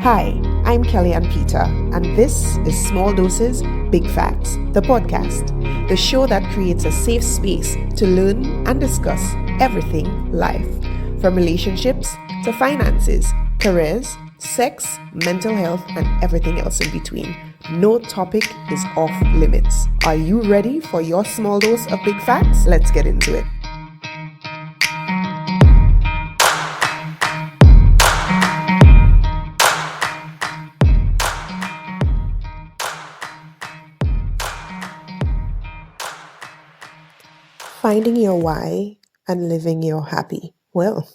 Hi, I'm Kelly and Peter, and this is Small Doses, Big Facts, the podcast, the show that creates a safe space to learn and discuss everything life, from relationships to finances, careers, sex, mental health, and everything else in between. No topic is off limits. Are you ready for your small dose of big facts? Let's get into it. Finding your why and living your happy. Well,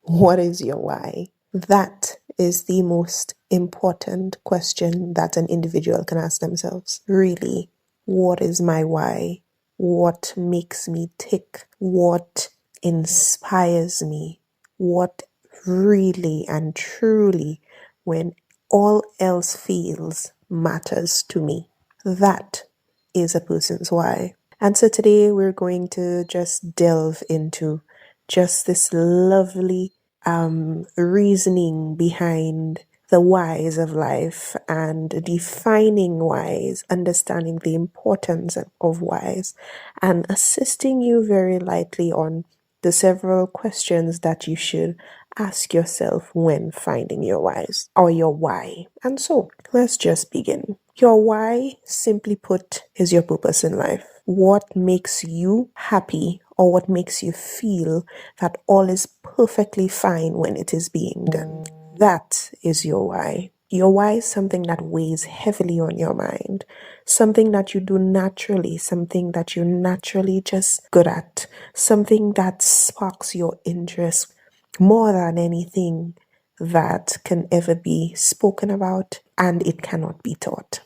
what is your why? That is the most important question that an individual can ask themselves. Really, what is my why? What makes me tick? What inspires me? What really and truly, when all else fails, matters to me? That is a person's why. And so today we're going to just delve into just this lovely reasoning behind the whys of life and defining whys, understanding the importance of whys, and assisting you very lightly on the several questions that you should ask yourself when finding your whys or your why. And so let's just begin. Your why, simply put, is your purpose in life. What makes you happy or what makes you feel that all is perfectly fine when it is being done. That is your why. Your why is something that weighs heavily on your mind, something that you do naturally, something that you're naturally just good at, something that sparks your interest more than anything that can ever be spoken about, and it cannot be taught.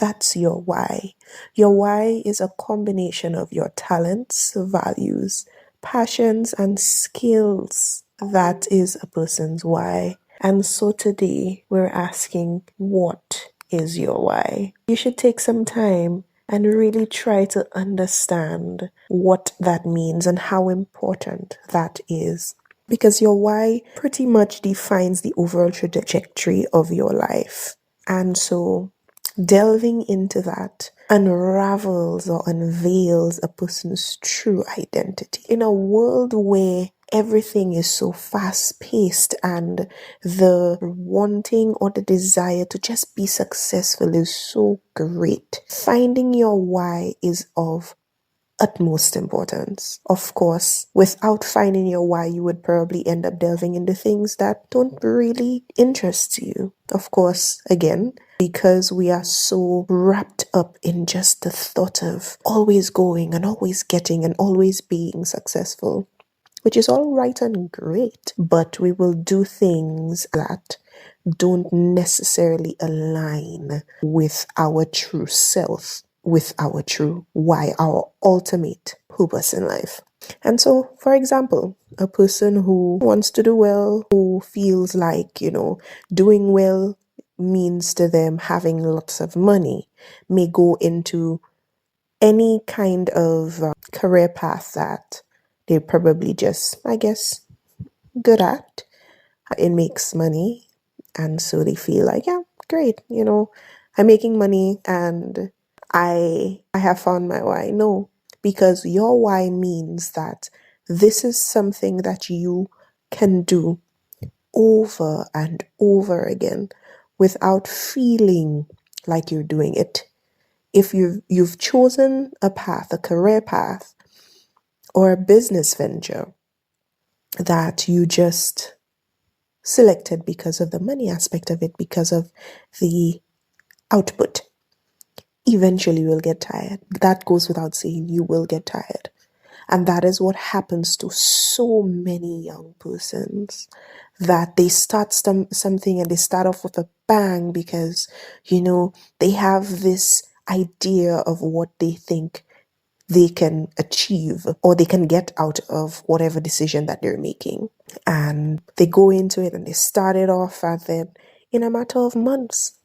That's your why. Your why is a combination of your talents, values, passions, and skills. That is a person's why. And so today we're asking, what is your why? You should take some time and really try to understand what that means and how important that is. Because your why pretty much defines the overall trajectory of your life. And so delving into that unravels or unveils a person's true identity. In a world where everything is so fast paced and the wanting or the desire to just be successful is so great, finding your why is of utmost importance. Of course, without finding your why, you would probably end up delving into things that don't really interest you. Of course, again, because we are so wrapped up in just the thought of always going and always getting and always being successful, which is all right and great, but we will do things that don't necessarily align with our true self, with our true why, our ultimate purpose in life. And so, for example, a person who wants to do well, who feels like, doing well means to them having lots of money, may go into any kind of career path that they're probably just, good at. It makes money. And so they feel like, yeah, great, I'm making money and I have found my why. No, because your why means that this is something that you can do over and over again without feeling like you're doing it. If you've chosen a path, a career path, or a business venture that you just selected because of the money aspect of it, because of the output, eventually you will get tired. That goes without saying, you will get tired. And that is what happens to so many young persons, that they start something and they start off with a bang because, they have this idea of what they think they can achieve or they can get out of whatever decision that they're making. And they go into it and they start it off, and then in a matter of months,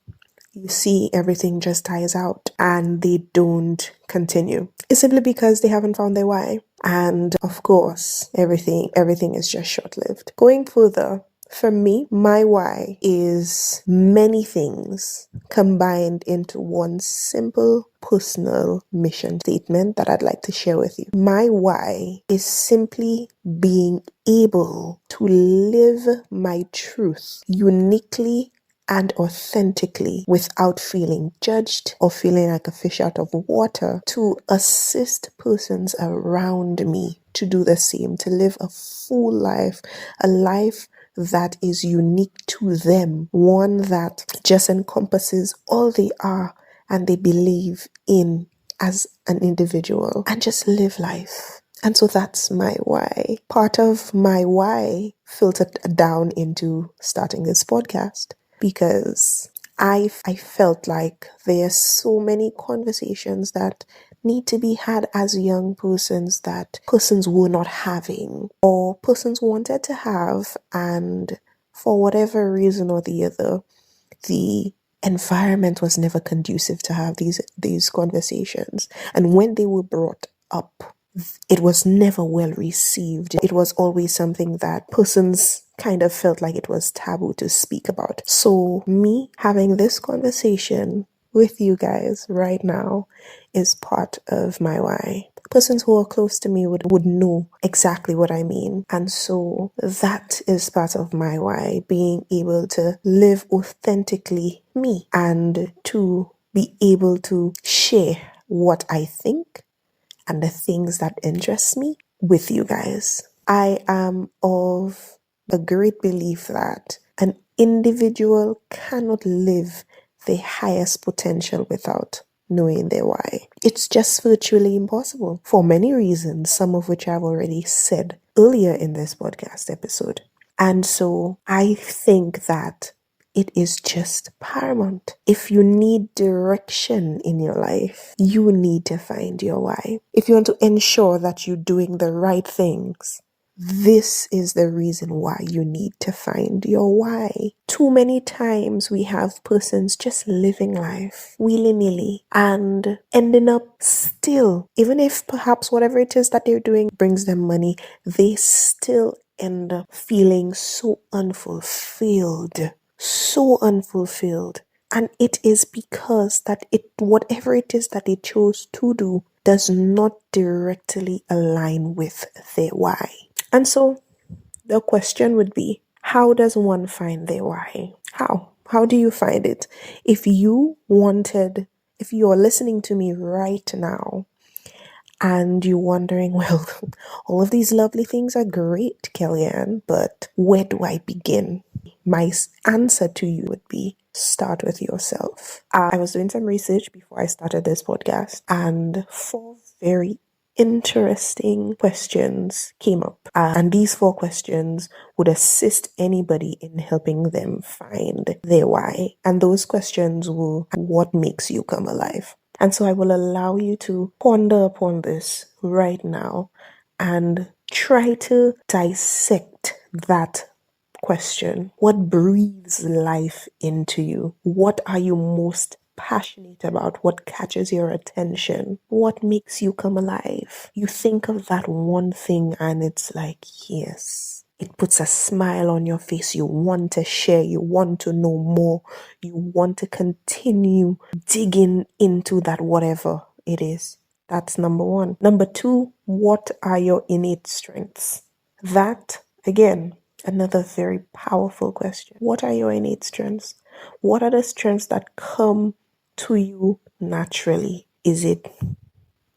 you see everything just dies out and they don't continue. It's simply because they haven't found their why. And of course, everything is just short-lived. Going further, For me, my why is many things combined into one simple personal mission statement that I'd like to share with you. My why is simply being able to live my truth uniquely and authentically without feeling judged or feeling like a fish out of water, to assist persons around me to do the same, to live a full life, a life that is unique to them, one that just encompasses all they are and they believe in as an individual, and just live life. And so that's my why. Part of my why filtered down into starting this podcast, because I felt like there's so many conversations that need to be had as young persons that persons were not having, or persons wanted to have, and for whatever reason or the other, the environment was never conducive to have these conversations. And when they were brought up, it was never well received. It was always something that persons kind of felt like it was taboo to speak about. So me having this conversation with you guys right now is part of my why. Persons who are close to me would know exactly what I mean. And so that is part of my why, being able to live authentically me and to be able to share what I think and the things that interest me with you guys. I am of a great belief that an individual cannot live their highest potential without knowing their why. It's just virtually impossible for many reasons, some of which I've already said earlier in this podcast episode. And so I think that it is just paramount. If you need direction in your life, you need to find your why. If you want to ensure that you're doing the right things, this is the reason why you need to find your why. Too many times we have persons just living life willy-nilly and ending up still, even if perhaps whatever it is that they're doing brings them money, they still end up feeling so unfulfilled. And it is because that whatever it is that they chose to do does not directly align with their why. And so the question would be, how does one find their why? How do you find it? If you're listening to me right now and you're wondering, well, all of these lovely things are great, Kellyanne, but where do I begin? My answer to you would be, start with yourself. I was doing some research before I started this podcast, and 4 very interesting questions came up. And these 4 questions would assist anybody in helping them find their why. And those questions were, what makes you come alive? And so I will allow you to ponder upon this right now and try to dissect that question. What breathes life into you? What are you most passionate about? What catches your attention? What makes you come alive? You think of that one thing and it's like, yes, it puts a smile on your face. You want to share, you want to know more, you want to continue digging into that whatever it is. That's number 1. Number 2, what are your innate strengths? That, again, another very powerful question. What are your innate strengths? What are the strengths that come to you naturally? Is it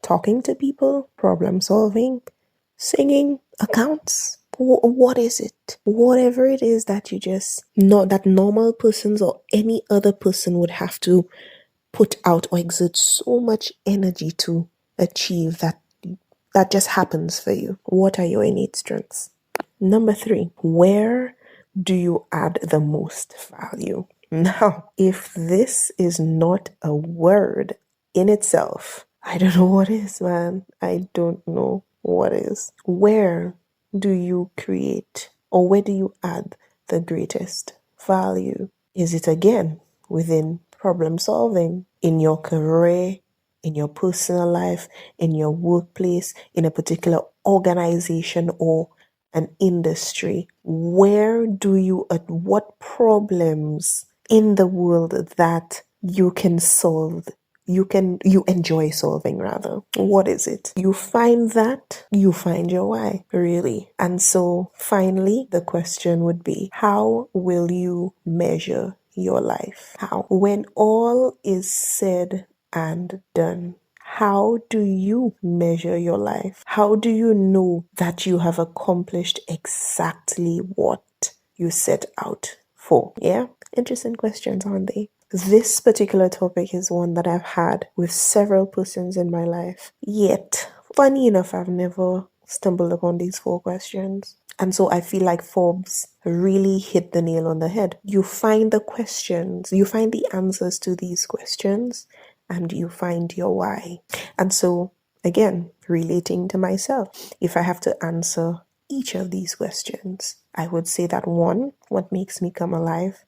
talking to people, problem solving, singing, accounts? What is it? Whatever it is that you just know that normal persons or any other person would have to put out or exert so much energy to achieve, that just happens for you. What are your innate strengths? Number 3, where do you add the most value? Now, if this is not a word in itself, I don't know what is, man. I don't know what is. Where do you create, or where do you add the greatest value? Is it again within problem solving, in your career, in your personal life, in your workplace, in a particular organization, or an industry, where do you, what problems in the world that you can solve, you enjoy solving rather? What is it? You find that, you find your why, really. And so finally, the question would be, how will you measure your life? How? When all is said and done, how do you measure your life? How do you know that you have accomplished exactly what you set out for? Yeah? Interesting questions, aren't they? This particular topic is one that I've had with several persons in my life. Yet, funny enough, I've never stumbled upon these 4 questions. And so I feel like Forbes really hit the nail on the head. You find the questions, you find the answers to these questions, and you find your why. And so, again, relating to myself, if I have to answer each of these questions, I would say that 1, what makes me come alive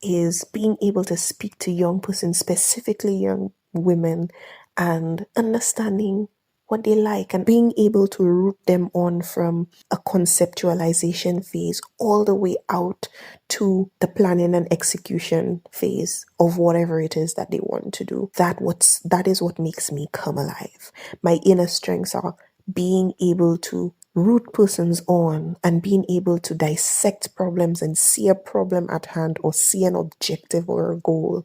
is being able to speak to young persons, specifically young women, and understanding what they like and being able to root them on from a conceptualization phase all the way out to the planning and execution phase of whatever it is that they want to do. That is what makes me come alive. My inner strengths are being able to root persons on and being able to dissect problems and see a problem at hand or see an objective or a goal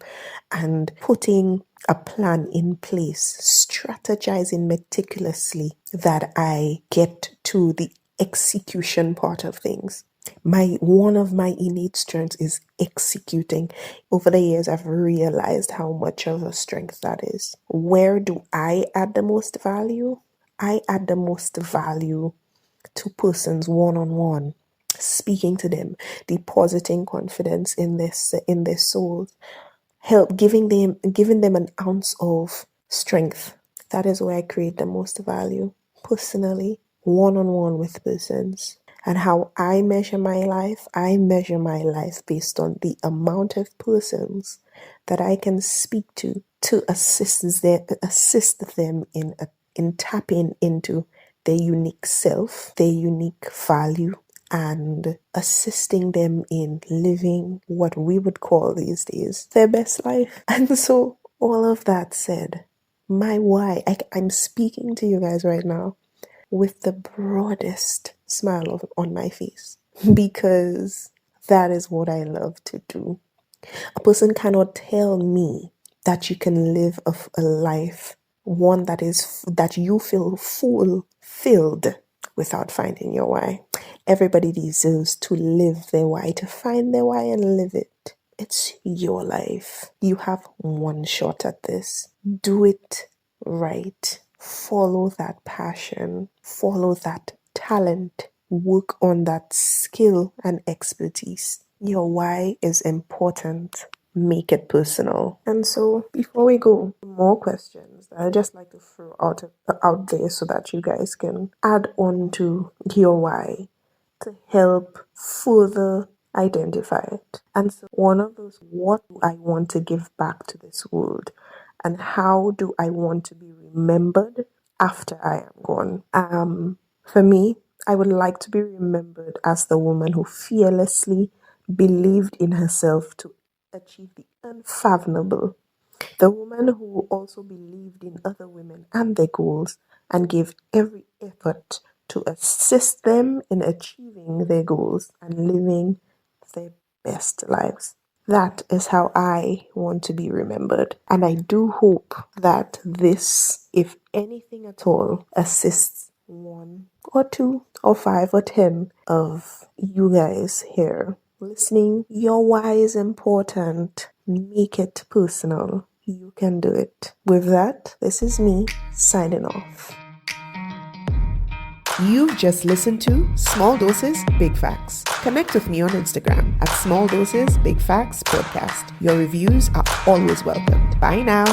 and putting a plan in place, strategizing meticulously that I get to the execution part of things. One of my innate strengths is executing. Over the years, I've realized how much of a strength that is. Where do I add the most value? I add the most value to persons one-on-one, speaking to them, depositing confidence in their souls, giving them an ounce of strength. That is where I create the most value, personally, one-on-one with persons. And how I measure my life based on the amount of persons that I can speak to assist them in tapping into their unique self, their unique value, and assisting them in living what we would call these days their best life. And so, all of that said, my why, I'm speaking to you guys right now with the broadest smile on my face, because that is what I love to do. A person cannot tell me that you can live a life, one that you feel fulfilled, without finding your why. Everybody deserves to live their why, to find their why and live it. It's your life. You have one shot at this. Do it right. Follow that passion. Follow that talent. Work on that skill and expertise. Your why is important. Make it personal. And so, before we go, more questions that I just like to throw out there so that you guys can add on to your why to help further identify it. And so, one of those, what do I want to give back to this world? And how do I want to be remembered after I am gone? For me, I would like to be remembered as the woman who fearlessly believed in herself to achieve the unfathomable. The woman who also believed in other women and their goals and gave every effort to assist them in achieving their goals and living their best lives. That is how I want to be remembered. And I do hope that this, if anything at all, assists 1 or 2 or 5 or 10 of you guys here listening. Your why is important. Make it personal. You can do it. With that, this is me signing off. You've just listened to Small Doses, Big Facts. Connect with me on Instagram at Small Doses, Big Facts Podcast. Your reviews are always welcomed. Bye now.